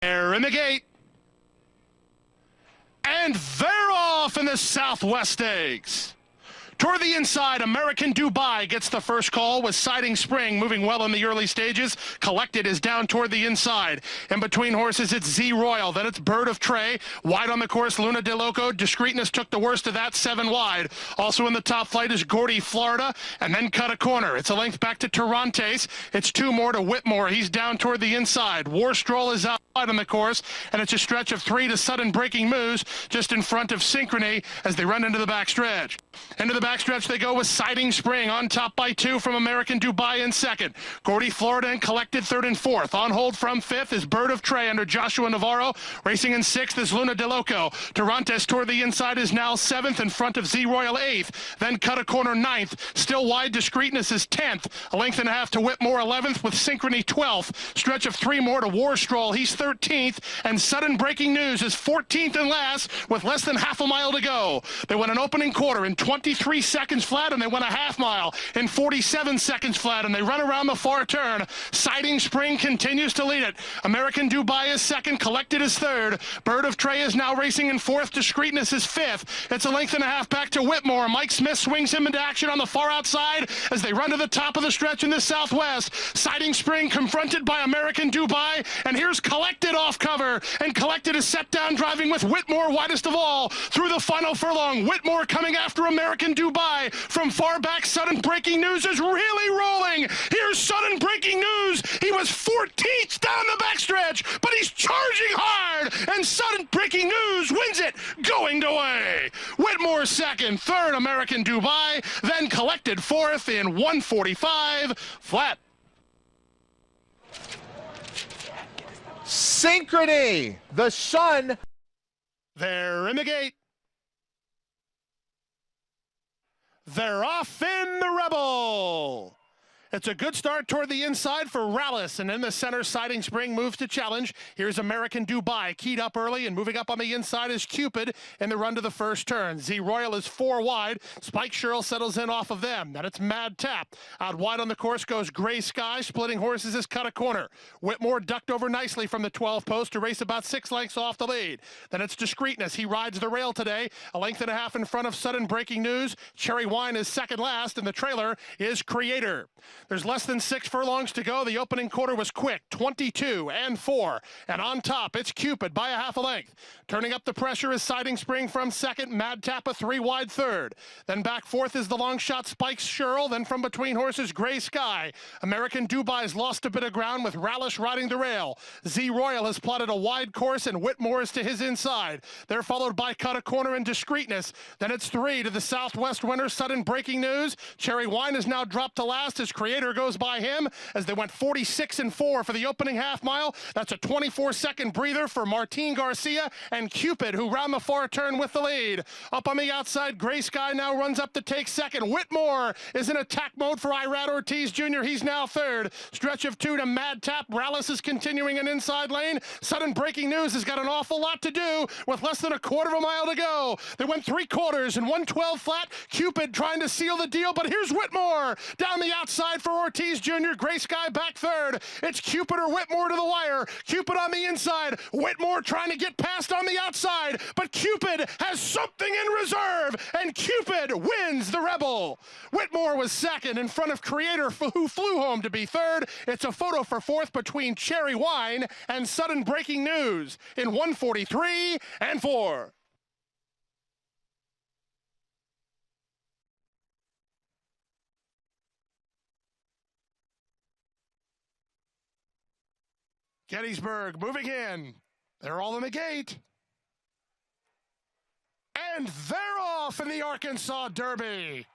They're in the gate. And they're off in the Southwest Stakes. Toward the inside, American Dubai gets the first call with Siding Spring moving well in the early stages. Collected is down toward the inside. In between horses, it's Z Royal. Then it's Bird of Trey. Wide on the course, Luna De Loco. Discreetness took the worst of that, 7 wide. Also in the top flight is Gordy, Florida, and then cut a corner. It's a length back to Torontes. It's 2 more to Whitmore. He's down toward the inside. War Stroll is out wide on the course, and it's a stretch of 3 to Sudden Breaking Moves just in front of Synchrony as they run into the backstretch. Into the backstretch they go with Siding Spring on top by 2 from American Dubai in second. Gordy, Florida, and Collected third and fourth. On hold from fifth is Bird of Trey under Joshua Navarro. Racing in sixth is Luna De Loco. Torontes toward the inside is now seventh in front of Z Royal eighth. Then cut a corner ninth. Still wide, Discreetness is 10th. A length and a half to Whitmore 11th with Synchrony 12th. Stretch of 3 more to War Stroll. He's 13th. And Sudden Breaking News is 14th and last with less than half a mile to go. They went an opening quarter in 23 seconds flat, and they went a half mile in 47 seconds flat, and they run around the far turn. Siding Spring continues to lead it. American Dubai is second. Collected is third. Bird of Trey is now racing in fourth. Discreetness is fifth. It's a length and a half back to Whitmore. Mike Smith swings him into action on the far outside as they run to the top of the stretch in the southwest. Siding Spring confronted by American Dubai, and here's Collected off cover, and Collected is set down driving with Whitmore widest of all through the final furlong. Whitmore coming after American Dubai from far back. Sudden Breaking News is really rolling. Here's Sudden Breaking News. He was 14th down the backstretch, but he's charging hard, and Sudden Breaking News wins it going away. Whitmore second, third American Dubai, then Collected fourth in 145 flat. Synchrony, the sun. They're in the gate. They're off in the Rebel. It's a good start toward the inside for Rallis, and in the center, Siding Spring moves to challenge. Here's American Dubai, keyed up early, and moving up on the inside is Cupid in the run to the first turn. Z Royal is 4 wide. Spike Sherrill settles in off of them. Then it's Mad Tap. Out wide on the course goes Gray Sky. Splitting horses is Cut a Corner. Whitmore ducked over nicely from the 12th post to race about 6 lengths off the lead. Then it's Discreetness. He rides the rail today, a length and a half in front of Sudden Breaking News. Cherry Wine is second last, and the trailer is Creator. There's less than 6 furlongs to go. The opening quarter was quick, 22 and 4. And on top, it's Cupid by a half a length. Turning up the pressure is Siding Spring from second. Mad Tap a 3 wide third. Then back fourth is the long shot Spike Sherrill. Then from between horses, Gray Sky. American Dubai's lost a bit of ground with Rallis riding the rail. Z Royal has plotted a wide course, and Whitmore is to his inside. They're followed by Cut a Corner and Discreetness. Then it's 3 to the Southwest winner, Sudden Breaking News. Cherry Wine is now dropped to last as Creator goes by him as they went 46 and 4 for the opening half mile. That's a 24-second breather for Martin Garcia and Cupid, who round the far turn with the lead. Up on the outside, Gray Sky now runs up to take second. Whitmore is in attack mode for Irad Ortiz Jr. He's now third. Stretch of 2 to Mad Tap. Rallis is continuing an inside lane. Sudden Breaking News has got an awful lot to do with less than a quarter of a mile to go. They went 3 quarters and 112 flat. Cupid trying to seal the deal, but here's Whitmore down the outside for Ortiz Jr. Gray Sky back third. It's Cupid or Whitmore to the wire. Cupid on the inside. Whitmore trying to get past on the outside, but Cupid has something in reserve, and Cupid wins the Rebel. Whitmore was second in front of Creator, who flew home to be third. It's a photo for fourth between Cherry Wine and Sudden Breaking News in 143 and 4. Gettysburg moving in. They're all in the gate. And they're off in the Arkansas Derby.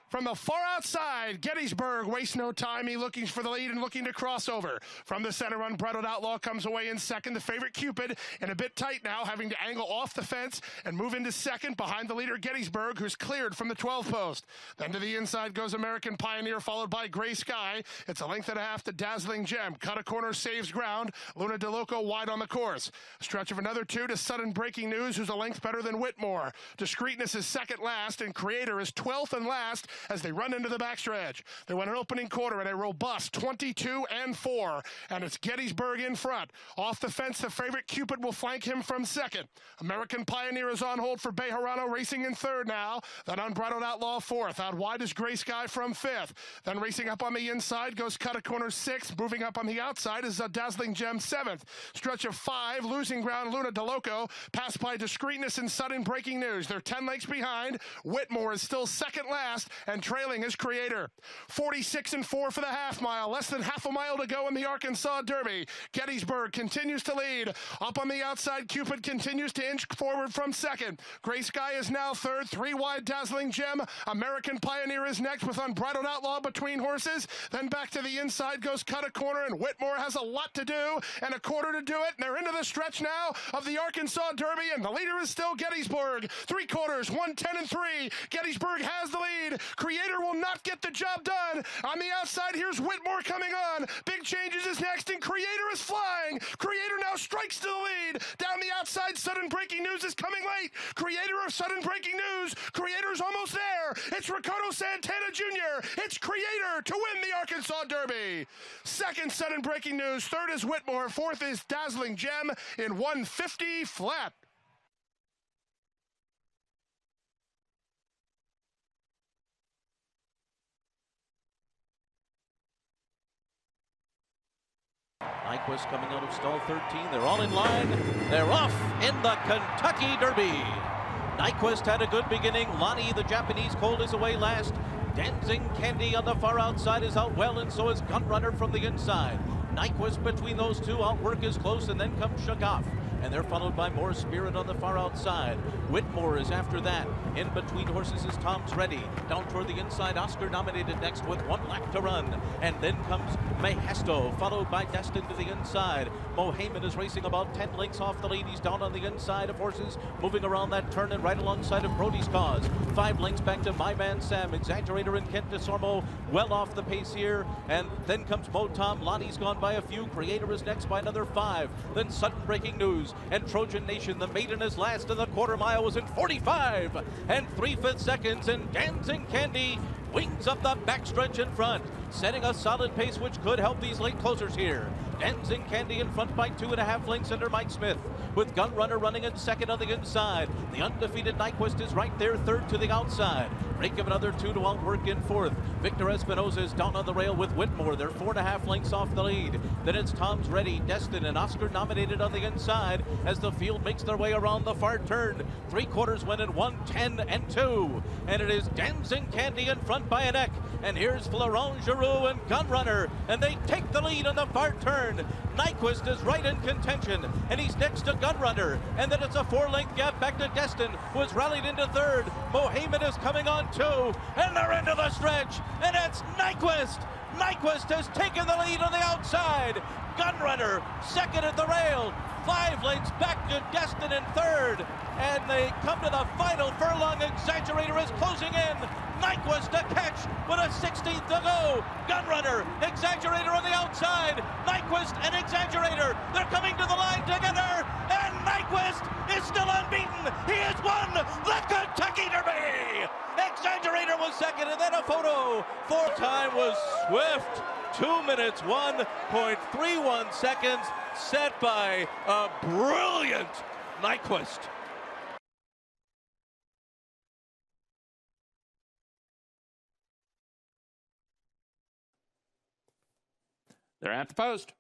From the far outside, Gettysburg wastes no time. He looking for the lead and looking to cross over. From the center, Unbridled Outlaw comes away in second. The favorite Cupid, and a bit tight now, having to angle off the fence and move into second behind the leader Gettysburg, who's cleared from the 12th post. Then to the inside goes American Pioneer, followed by Gray Sky. It's a length and a half to Dazzling Gem. Cut a Corner saves ground. Luna De Loco wide on the course. A stretch of another 2 to Sudden Breaking News, who's a length better than Whitmore. Discreetness is second last, and Creator is 12th and last. as they run into the backstretch. They went an opening quarter in a robust 22-4, and it's Gettysburg in front. Off the fence, the favorite Cupid will flank him from second. American Pioneer is on hold for Bejarano, racing in third now. Then Unbridled Outlaw fourth. Out wide is Gray Sky from fifth. Then racing up on the inside goes Cut a Corner sixth. Moving up on the outside is a Dazzling Gem seventh. Stretch of 5, losing ground Luna DeLoco. Passed by Discreetness and Sudden Breaking News. They're 10 lengths behind. Whitmore is still second last and trailing his Creator. 46-4 for the half mile. Less than half a mile to go in the Arkansas Derby. Gettysburg continues to lead. Up on the outside, Cupid continues to inch forward from second. Gray Sky is now third. 3 wide, Dazzling Gem. American Pioneer is next with Unbridled Outlaw between horses. Then back to the inside goes Cut a Corner, and Whitmore has a lot to do and a quarter to do it. And they're into the stretch now of the Arkansas Derby, and the leader is still Gettysburg. 3 quarters, 1:10-3. Gettysburg has the lead. Creator will not get the job done. On the outside, here's Whitmore coming on. Big Changes is next, and Creator is flying. Creator now strikes to the lead. Down the outside, Sudden Breaking News is coming late. Creator of Sudden Breaking News. Creator's almost there. It's Ricardo Santana Jr. It's Creator to win the Arkansas Derby. Second, Sudden Breaking News. Third is Whitmore. Fourth is Dazzling Gem in 150 flat. Nyquist coming out of stall 13. They're all in line. They're off in the Kentucky Derby. Nyquist had a good beginning. Lonnie, the Japanese colt, is away last. Dancing Candy on the far outside is out well, and so is Gunrunner from the inside. Nyquist between those two. Outwork is close, and then comes Shagaf. And they're followed by More Spirit on the far outside. Whitmore is after that. In between horses is Tom's Ready. Down toward the inside, Oscar nominated next with 1 lap to run. And then comes Mehesto, followed by Destin to the inside. Mohamed is racing about 10 lengths off the lead. He's down on the inside of horses, moving around that turn and right alongside of Brody's Cause. 5 lengths back to My Man Sam. Exaggerator and Kent DeSormo well off the pace here. And then comes Motom. Lonnie's gone by a few. Creator is next by another 5. Then Sudden Breaking News. And Trojan Nation, the maiden, is last, and the quarter mile was in 45 3/5 seconds, and Dancing Candy wings up the backstretch in front, setting a solid pace which could help these late closers here. Dancing Candy in front by 2.5 lengths under Mike Smith, with Gunrunner running in second on the inside. The undefeated Nyquist is right there, third to the outside. Break of another 2 to Outwork in fourth. Victor Espinoza is down on the rail with Whitmore. They're 4.5 lengths off the lead. Then it's Tom's Ready, Destin, and Oscar nominated on the inside as the field makes their way around the far turn. 3 quarters went in 1:10-2. And it is Dancing Candy in front by a neck. And here's Florent Giroux and Gunrunner, and they take the lead on the far turn. Nyquist is right in contention, and he's next to Gunrunner. And then it's a 4-length gap back to Destin, who has rallied into third. Mohamed is coming on too, and they're into the stretch, and it's Nyquist. Nyquist has taken the lead on the outside. Gunrunner second at the rail. 5 lengths back to Destin in third. And they come to the final furlong. Exaggerator is closing in. Nyquist to catch with a 16th to go. Gunrunner, Exaggerator on the outside. Nyquist and Exaggerator, they're coming to the line together. And Nyquist is still unbeaten. He has won the Kentucky Derby. Exaggerator was second, and then a photo. Fourth time was swift. 2 minutes, 1.31 seconds, set by a brilliant Nyquist. They're at the post.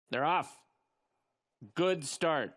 They're off. Good start.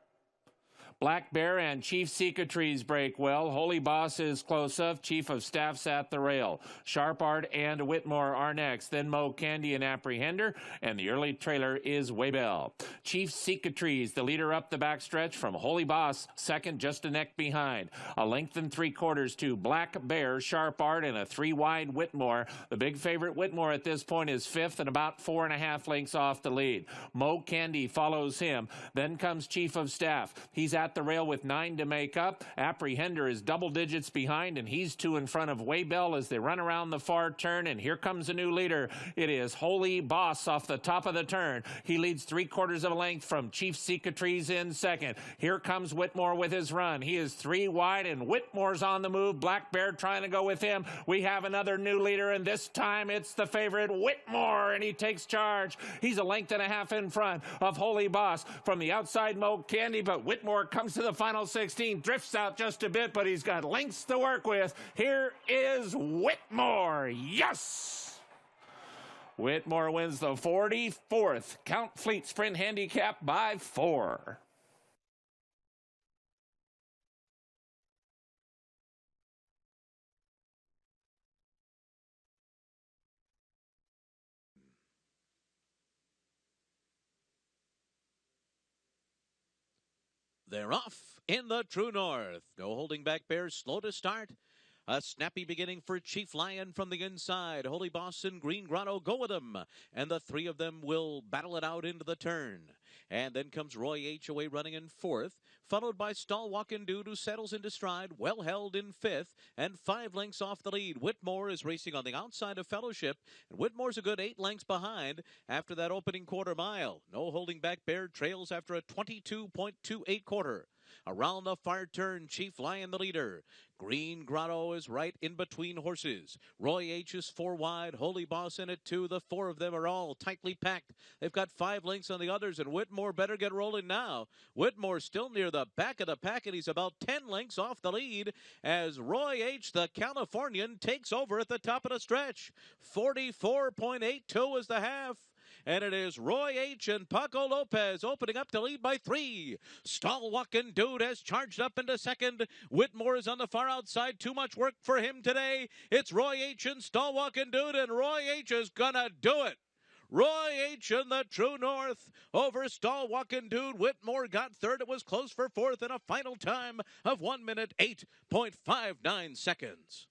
Black Bear and Chief Cicatrice break well. Holy Boss is close up. Chief of Staff's at the rail. Sharp Art and Whitmore are next. Then Mo Candy and Apprehender. And the early trailer is Waybell. Chief Cicatrice, the leader up the backstretch from Holy Boss, second just a neck behind. A length and 3/4 to Black Bear, Sharp Art, and a 3 wide Whitmore. The big favorite Whitmore at this point is fifth and about 4.5 lengths off the lead. Mo Candy follows him. Then comes Chief of Staff. He's at at the rail with 9 to make up. Apprehender is double digits behind, and he's 2 in front of Waybell as they run around the far turn. And here comes a new leader. It is Holy Boss off the top of the turn. He leads 3/4 of a length from Chief Cicatrice in second. Here comes Whitmore with his run. He is 3 wide, and Whitmore's on the move. Black Bear trying to go with him. We have another new leader, and this time it's the favorite Whitmore, and he takes charge. He's a length and a half in front of Holy Boss. From the outside, Mo Candy, but Whitmore comes to the final 16, drifts out just a bit, but he's got lengths to work with. Here is Whitmore. Yes! Whitmore wins the 44th Count Fleet Sprint Handicap by 4. They're off in the true north. No holding back bears, slow to start. A snappy beginning for Chief Lion from the inside. Holy Boss and Green Grotto go with him. And the 3 of them will battle it out into the turn. And then comes Roy H. away running in 4th, followed by Stalwalkin' Dude, who settles into stride, well held in 5th, and 5 lengths off the lead. Whitmore is racing on the outside of Fellowship, and Whitmore's a good 8 lengths behind after that opening quarter mile. No holding back bear trails after a 22.28 quarter. Around the far turn, Chief Lion the leader. Green Grotto is right in between horses. Roy H is 4 wide. Holy Boss in it 2. The 4 of them are all tightly packed. They've got 5 lengths on the others, and Whitmore better get rolling now. Whitmore still near the back of the pack, and he's about 10 lengths off the lead as Roy H, the Californian, takes over at the top of the stretch. 44.82 is the half. And it is Roy H. and Paco Lopez opening up to lead by 3. Stalwalkin' Dude has charged up into second. Whitmore is on the far outside. Too much work for him today. It's Roy H. and Stalwalkin' Dude, and Roy H. is gonna do it. Roy H. in the true north over Stalwalkin' Dude. Whitmore got 3rd. It was close for 4th in a final time of 1 minute 8.59 seconds.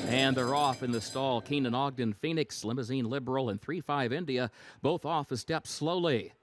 And they're off in the stall. Keenan Ogden Phoenix, Limousine Liberal, and 3-5 India, both off a step slowly.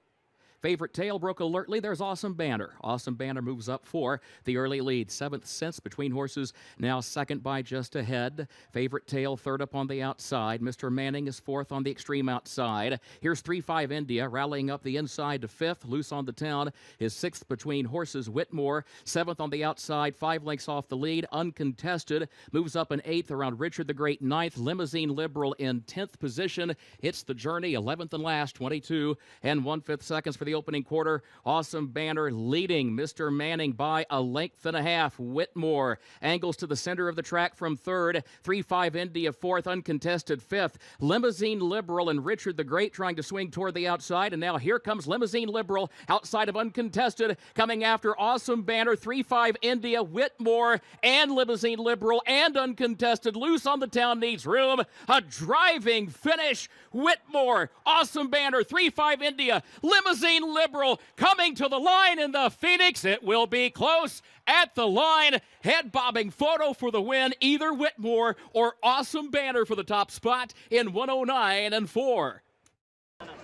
Favorite tail broke alertly. There's Awesome Banner. Awesome Banner moves up 4. The early lead, 7th sense between horses, now 2nd by just ahead. Favorite tail 3rd up on the outside. Mr. Manning is 4th on the extreme outside. Here's 3-5 India rallying up the inside to 5th. Loose on the town is 6th between horses. Whitmore 7th on the outside, 5 lengths off the lead, uncontested. Moves up in 8th around Richard the Great 9th. Limousine Liberal in 10th position. It's the journey, 11th and last, 22 and 1/5 seconds for the opening quarter. Awesome Banner leading Mr. Manning by a length and a half. Whitmore angles to the center of the track from 3rd. 3-5 India 4th, uncontested 5th. Limousine Liberal and Richard the Great trying to swing toward the outside. And now here comes Limousine Liberal outside of uncontested, coming after Awesome Banner. 3-5 India, Whitmore, and Limousine Liberal, and uncontested. Loose on the town, needs room. A driving finish. Whitmore, Awesome Banner, 3-5 India, Limousine Liberal coming to the line in the Phoenix. It will be close at the line. Head bobbing photo for the win. Either Whitmore or Awesome Banner for the top spot in 109 and 4.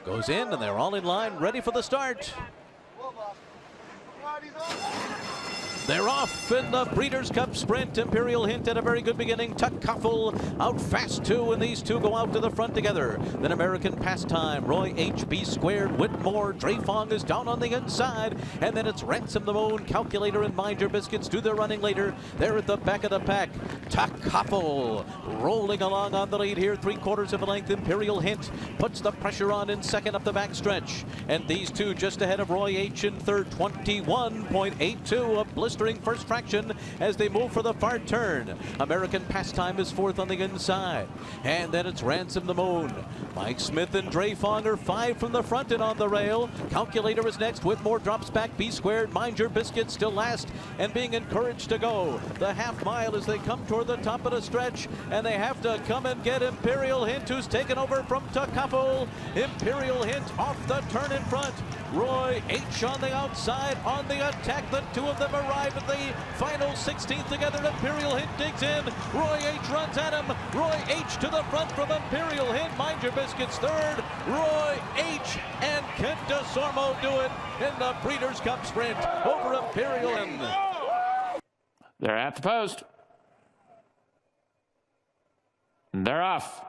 Goes in, and they're all in line, ready for the start. They're off in the Breeders' Cup Sprint. Imperial Hint at a very good beginning. Tuck Koffel out fast 2, and these 2 go out to the front together. Then American Pastime, Roy H. B Squared, Whitmore, Dreyfong is down on the inside, and then it's Ransom the Moon, Calculator, and Mind Your Biscuits do their running later. They're at the back of the pack. Tuck Koffel rolling along on the lead here, 3/4 of a length. Imperial Hint puts the pressure on in second up the back stretch, and these 2 just ahead of Roy H. in 3rd, 21.82, a blistering first fraction as they move for the far turn. American Pastime is 4th on the inside, and then it's Ransom the Moon. Mike Smith and Dreyfong are 5 from the front and on the rail. Calculator is next. Whitmore drops back. B Squared, Mind Your Biscuit still last and being encouraged to go the half mile as they come toward the top of the stretch, and they have to come and get Imperial Hint, who's taken over from Tuck Koffel. Imperial Hint off the turn in front. Roy H. on the outside on the attack. The 2 of them arrive at the final 16th together. Imperial Hint digs in. Roy H. runs at him. Roy H. to the front from Imperial Hint. Mind Your Biscuits 3rd. Roy H. and Can DeSormo do it in the Breeders' Cup Sprint over Imperial? They're at the post. They're off.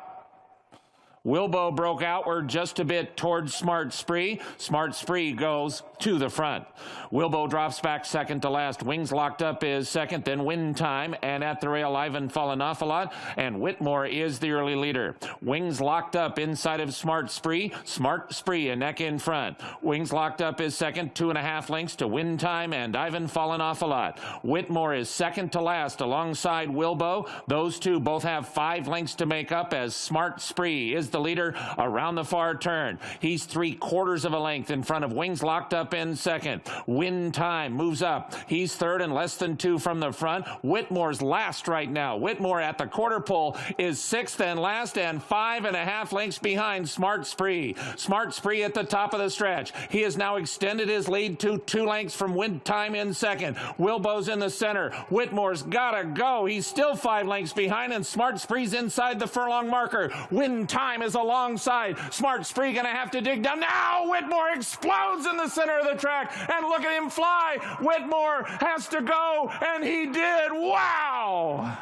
Wilbo broke outward just a bit towards Smart Spree. Smart Spree goes to the front. Wilbo drops back second to last. Wings Locked Up is second, then Win Time, and at the rail, Ivan Fallen-Off-A-Lot, and Whitmore is the early leader. Wings Locked Up inside of Smart Spree. Smart Spree a neck in front. Wings Locked Up is second, 2.5 lengths to Win Time and Ivan Fallen-Off-A-Lot. Whitmore is second to last alongside Wilbo. Those two both have 5 lengths to make up as Smart Spree is the leader around the far turn. He's 3/4 of a length in front of Wings Locked Up in second. Win Time moves up. He's third and less than 2 from the front. Whitmore's last right now. Whitmore at the quarter pole is 6th and last and 5.5 lengths behind Smart Spree. Smart Spree at the top of the stretch. He has now extended his lead to 2 lengths from Win Time in second. Wilbo's in the center. Whitmore's gotta go. He's still 5 lengths behind and Smart Spree's inside the furlong marker. Win Time is alongside. Smart Spree gonna have to dig down. Now Whitmore explodes in the center of the track and look at him fly. Whitmore has to go and he did. Wow!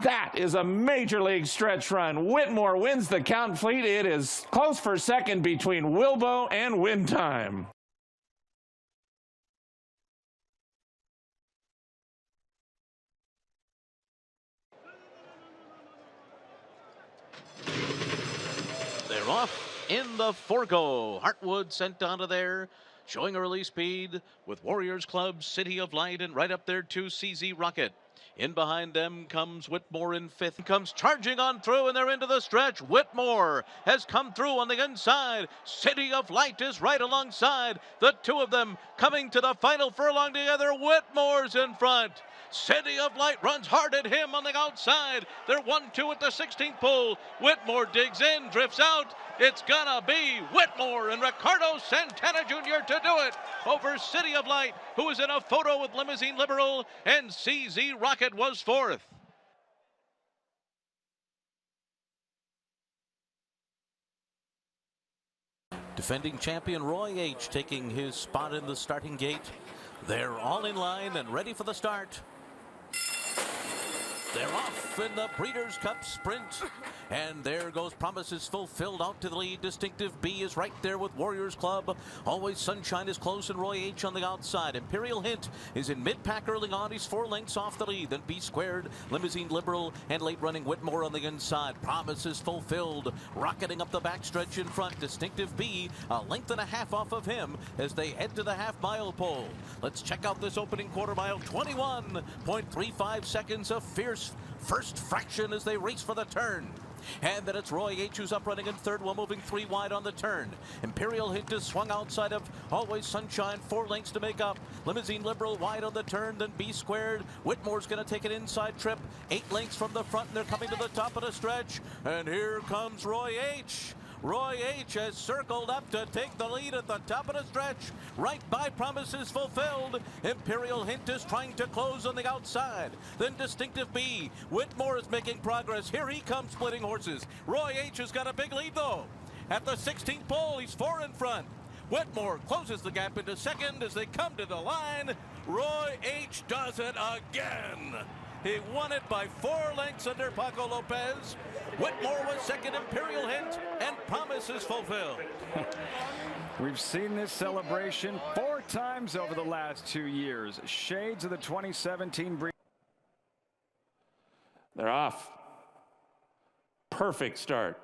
That is a major league stretch run. Whitmore wins the Count Fleet. It is close for second between Wilbo and Win Time. They're off in the Forego. Hartwood sent down to there, showing early speed with Warriors Club, City of Light, and right up there to CZ Rocket. In behind them comes Whitmore in 5th. Comes charging on through, and they're into the stretch. Whitmore has come through on the inside. City of Light is right alongside. The two of them coming to the final furlong together. Whitmore's in front. City of Light runs hard at him on the outside. They're 1-2 at the 16th pole. Whitmore digs in, drifts out. It's gonna be Whitmore and Ricardo Santana Jr. to do it over City of Light, who is in a photo with Limousine Liberal, and CZ Rocket was 4th. Defending champion Roy H. taking his spot in the starting gate. They're all in line and ready for the start. They're off in the Breeders' Cup Sprint. And there goes Promises Fulfilled out to the lead. Distinctive B is right there with Warriors Club. Always Sunshine is close and Roy H on the outside. Imperial Hint is in mid-pack early on. He's 4 lengths off the lead. Then B Squared, Limousine Liberal, and late running Whitmore on the inside. Promises Fulfilled rocketing up the backstretch in front. Distinctive B a length and a half off of him as they head to the half-mile pole. Let's check out this opening quarter mile. 21.35 seconds of fierce first fraction as they race for the turn. And then it's Roy H. who's up running in 3rd while moving 3 wide on the turn. Imperial Hint is swung outside of Always Sunshine, 4 lengths to make up. Limousine Liberal wide on the turn, then B Squared. Whitmore's going to take an inside trip, 8 lengths from the front, and they're coming to the top of the stretch. And here comes Roy H. Roy H. has circled up to take the lead at the top of the stretch, right by Promises Fulfilled. Imperial Hint is trying to close on the outside. Then Distinctive B. Whitmore is making progress. Here he comes splitting horses. Roy H. has got a big lead, though. At the 16th pole, he's 4 in front. Whitmore closes the gap into second as they come to the line. Roy H. does it again. He won it by 4 lengths under Paco Lopez. Whitmore was second, Imperial Hint, and Promises Fulfilled. We've seen this celebration 4 times over the last 2 years. Shades of the 2017 breed. They're off. Perfect start.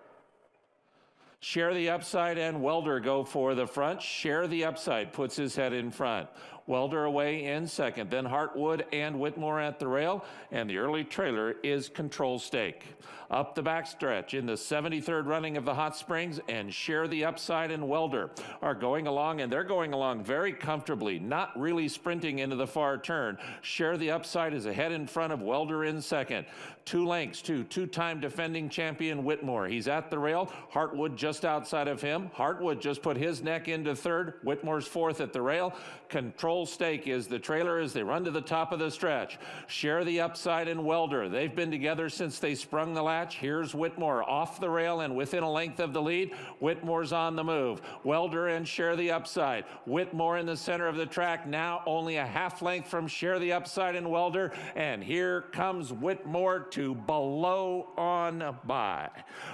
Share the Upside and Welder go for the front. Share the Upside puts his head in front. Welder away in second. Then Hartwood and Whitmore at the rail. And the early trailer is Control Stake. Up the backstretch in the 73rd running of the Hot Springs, and Share the Upside and Welder are going along, and they're going along very comfortably, not really sprinting into the far turn. Share the Upside is ahead in front of Welder in second. 2 lengths to 2-time defending champion Whitmore. He's at the rail. Hartwood just outside of him. Hartwood just put his neck into 3rd. Whitmore's 4th at the rail. Control control stake is the trailer as they run to the top of the stretch. Share the Upside and Welder. They've been together since they sprung the latch. Here's Whitmore off the rail and within a length of the lead. Whitmore's on the move. Welder and Share the Upside. Whitmore in the center of the track, now only a half length from Share the Upside and Welder. And here comes Whitmore to blow on by.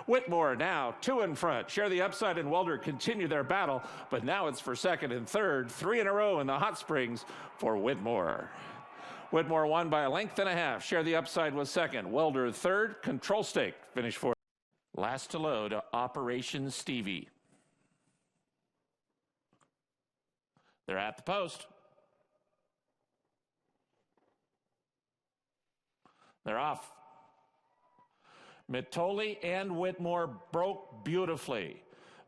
Whitmore now 2 in front. Share the Upside and Welder continue their battle, but now it's for second and third, 3 in a row in the hot springs for Whitmore. Whitmore won by a length and a half. Share the Upside was second. Welder third. Control Stake finished fourth. Last to load, Operation Stevie. They're at the post. They're off. Mitole and Whitmore broke beautifully.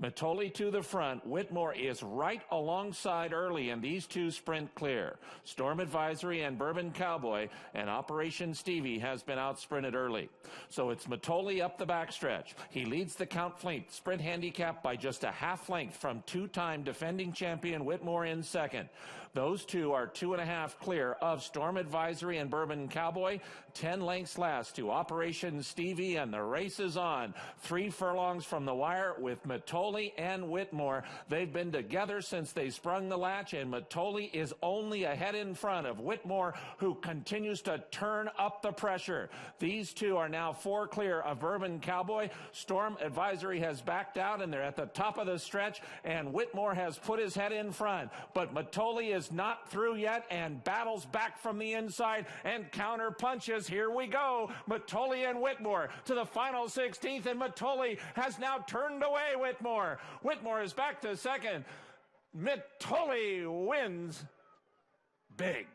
Mitole to the front. Whitmore is right alongside early, and these two sprint clear. Storm Advisory and Bourbon Cowboy and Operation Stevie has been outsprinted early. So it's Mitole up the backstretch. He leads the Count Fleet sprint handicap by just a half length from two-time defending champion Whitmore in second. Those two are 2.5 clear of Storm Advisory and Bourbon Cowboy. 10 lengths last to Operation Stevie, and the race is on. 3 furlongs from the wire with Mitole and Whitmore. They've been together since they sprung the latch, and Mitole is only a head in front of Whitmore, who continues to turn up the pressure. These two are now 4 clear of Bourbon Cowboy. Storm Advisory has backed out, and they're at the top of the stretch, and Whitmore has put his head in front. But Mitole is not through yet and battles back from the inside and counter punches. Here we go. Mitole and Whitmore to the final 16th, and Mitole has now turned away Whitmore. Whitmore is back to second. Mitole wins big.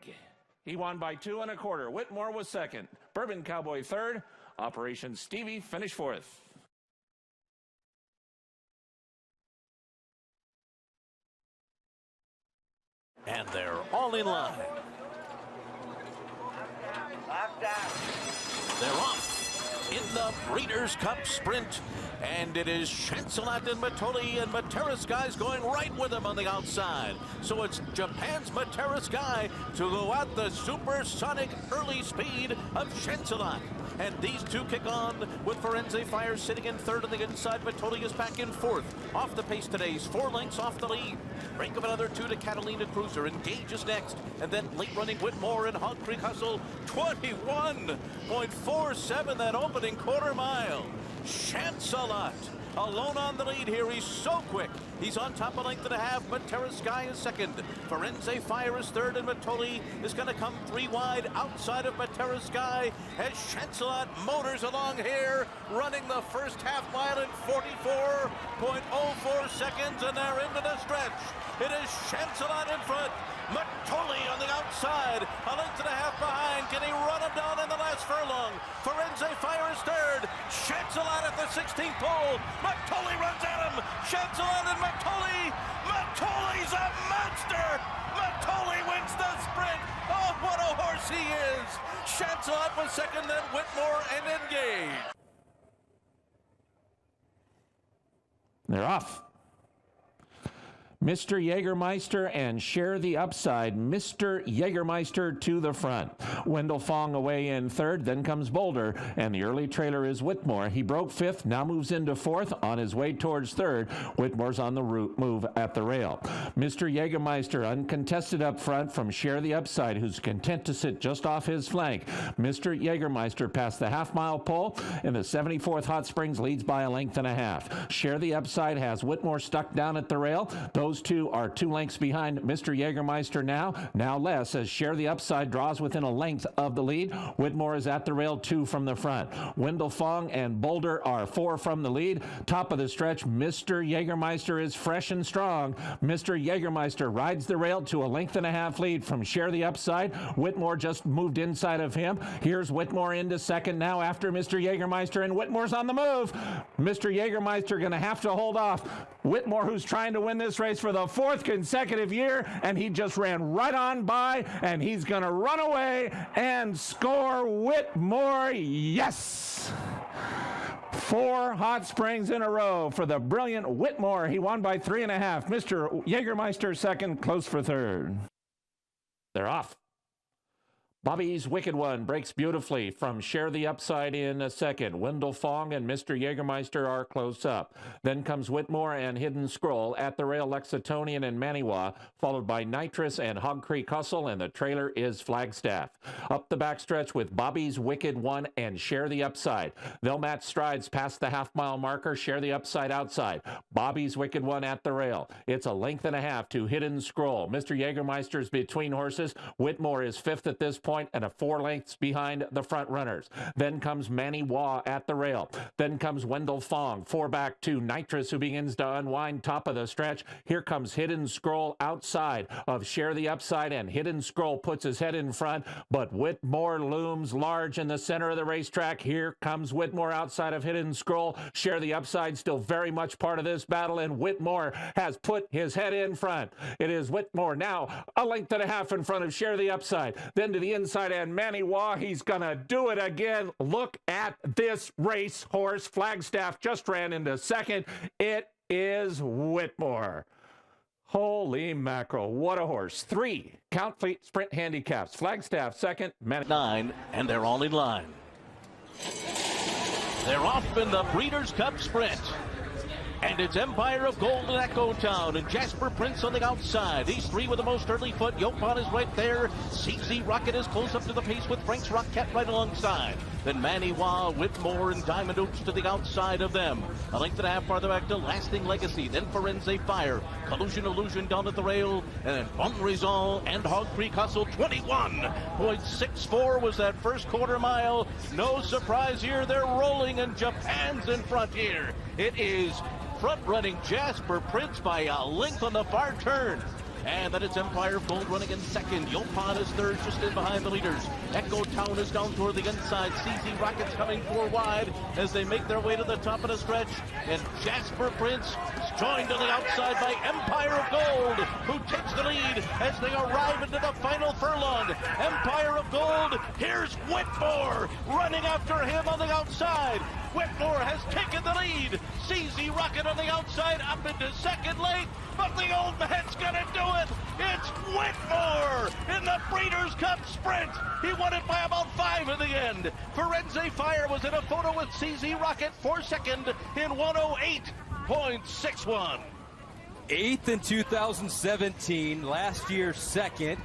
He won by 2 1/4. Whitmore was second. Bourbon Cowboy third. Operation Stevie finished fourth. And they're all in line. They're off in the Breeders' Cup Sprint. And it is Chancelat and Mitole, and Matera Sky's going right with them on the outside. So it's Japan's Matera Sky to go at the supersonic early speed of Chancelat. And these two kick on with Forense Fire sitting in third on the inside. Mitole is back in fourth. Off the pace today is 4 lengths off the lead. Break of another 2 to Catalina Cruiser. Engage is next. And then late running Whitmore and Hog Creek Hustle. 21.47 that opening quarter mile. Chancelat alone on the lead here. He's so quick. He's on top a length and a half. Matera Sky is second. Forense Fire is third, and Mitole is going to come 3 wide outside of Matera Sky as Chancelat motors along here, running the first half mile in 44.04 seconds, and they're into the stretch. It is Chancelat in front. Mitole on the outside, a length and a half behind. Can he run him down in the last furlong? Forense Fire is third. Chancelat at the 16th pole. Mitole runs at him. Chancelat and Mitole. Mitole's a monster. Mitole wins the sprint. Oh, what a horse he is. Chancelat was second, then Whitmore and Engage. They're off. Mr. Jägermeister and Share the Upside. Mr. Jägermeister to the front. Wendell Fong away in third, then comes Boulder, and the early trailer is Whitmore. He broke fifth, now moves into fourth on his way towards third. Whitmore's on the move at the rail. Mr. Jägermeister uncontested up front from Share the Upside, who's content to sit just off his flank. Mr. Jägermeister past the half-mile pole in the 74th Hot Springs, leads by a length and a half. Share the Upside has Whitmore stuck down at the rail. Those two are 2 lengths behind Mr. Jägermeister now less, as Share the Upside draws within a length of the lead. Whitmore is at the rail 2 from the front. Wendell Fong and Boulder are 4 from the lead. Top of the stretch, Mr. Jägermeister is fresh and strong. Mr. Jägermeister rides the rail to a length and a half lead from Share the Upside. Whitmore just moved inside of him. Here's Whitmore into second now after Mr. Jägermeister, and Whitmore's on the move. Mr. Jägermeister going to have to hold off Whitmore, who's trying to win this race for the 4th consecutive year, and he just ran right on by, and he's going to run away and score Whitmore. Yes! 4 Hot Springs in a row for the brilliant Whitmore. He won by 3.5. Mr. Jägermeister second, close for third. They're off. Bobby's Wicked One breaks beautifully from Share the Upside in a second. Wendell Fong and Mr. Jägermeister are close up. Then comes Whitmore and Hidden Scroll. At the rail, Lexingtonian and Maniwa, followed by Nitrous and Hog Creek Hustle, and the trailer is Flagstaff. Up the backstretch with Bobby's Wicked One and Share the Upside. They'll match strides past the half-mile marker. Share the Upside outside. Bobby's Wicked One at the rail. It's a length and a half to Hidden Scroll. Mr. Jägermeister's between horses. Whitmore is fifth at this point and a 4 lengths behind the front runners. Then comes Manny Wah at the rail. Then comes Wendell Fong. 4 back to Nitrous, who begins to unwind top of the stretch. Here comes Hidden Scroll outside of Share the Upside, and Hidden Scroll puts his head in front, but Whitmore looms large in the center of the racetrack. Here comes Whitmore outside of Hidden Scroll. Share the Upside still very much part of this battle, and Whitmore has put his head in front. It is Whitmore now a length and a half in front of Share the Upside. Then to the inside, and Manny Wah, he's gonna do it again. Look at this race horse. Flagstaff just ran into second. It is Whitmore. Holy mackerel, what a horse. 3 Count Fleet Sprint handicaps. Flagstaff second, Manny 9, and they're all in line. They're off in the Breeders' Cup Sprint. And it's Empire of Gold and Echo Town and Jasper Prince on the outside. These 3 with the most early foot. Yopon is right there. CZ Rocket is close up to the pace with Frank's Rocket right alongside. Then Manny Wah, Whitmore, and Diamond Oaks to the outside of them. A length and a half farther back to Lasting Legacy. Then Forense Fire. Collusion Illusion down at the rail. And then Bon Rizal and Hog Creek Hustle. 21.64 was that first quarter mile. No surprise here. They're rolling, and Japan's in front here. It is front-running Jasper Prince by a length on the far turn. And then it's Empire of Gold running in second. Yopon is third, just in behind the leaders. Echo Town is down toward the inside. CZ Rockets coming 4 wide as they make their way to the top of the stretch. And Jasper Prince is joined on the outside by Empire of Gold, who takes the lead as they arrive into the final furlong. Empire of Gold, here's Whitmore running after him on the outside. Whitmore has taken the lead. CZ Rocket on the outside, up into second lane, but the old man's gonna do it. It's Whitmore in the Breeders' Cup Sprint. He won it by about 5 in the end. Forense Fire was in a photo with CZ Rocket for second in 108.61. 8th in 2017, last year second,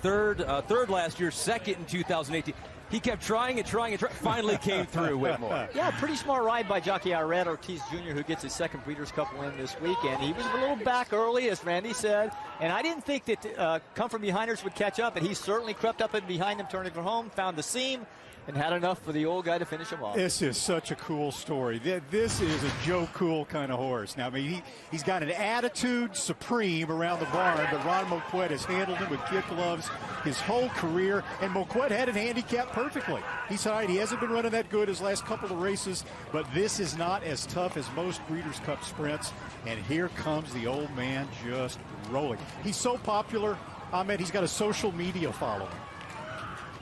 third last year, second in 2018. He kept trying and finally came through, Whitmore. Yeah, pretty smart ride by jockey Red Ortiz Jr., who gets his second Breeders' Cup win this weekend. He was a little back early, as Randy said, and I didn't think that come from behinders would catch up, but he certainly crept up and behind them, turning for home, found the seam, and had enough for the old guy to finish him off. This is such a cool story. This is a Joe Cool kind of horse. Now, I mean, he's got an attitude supreme around the barn, but Ron Moquett has handled him with kid gloves his whole career, and Moquett had it handicapped perfectly. He's right. He hasn't been running that good his last couple of races, but this is not as tough as most Breeders' Cup sprints, and here comes the old man just rolling. He's so popular, Ahmed, he's got a social media following.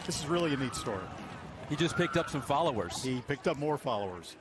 This is really a neat story. He just picked up some followers. He picked up more followers.